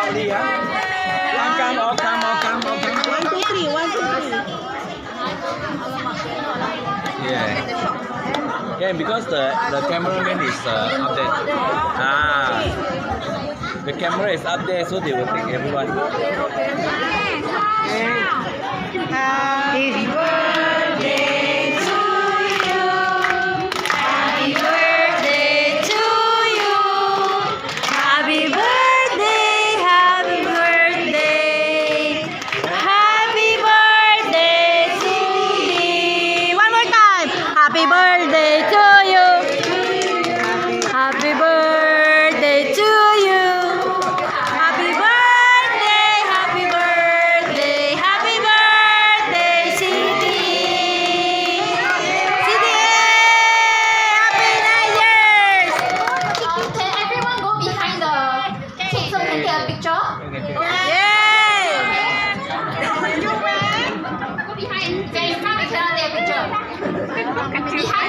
loudly, huh? All come. 1, 2, 3, 1, 2, 3. Yeah, because the cameraman is up there. The camera is up there, so they will take everyone. Happy birthday to you. Happy birthday to you. Happy birthday, happy birthday. Happy birthday to me. One more time. Happy birthday to you. Happy birthday to you. Happy birthday, happy birthday, happy birthday, Cindy. Cindy, happy 9 years. Can everyone go behind the cake so we can take a picture? Yay! Go behind. There in front we cannot take a picture. Behind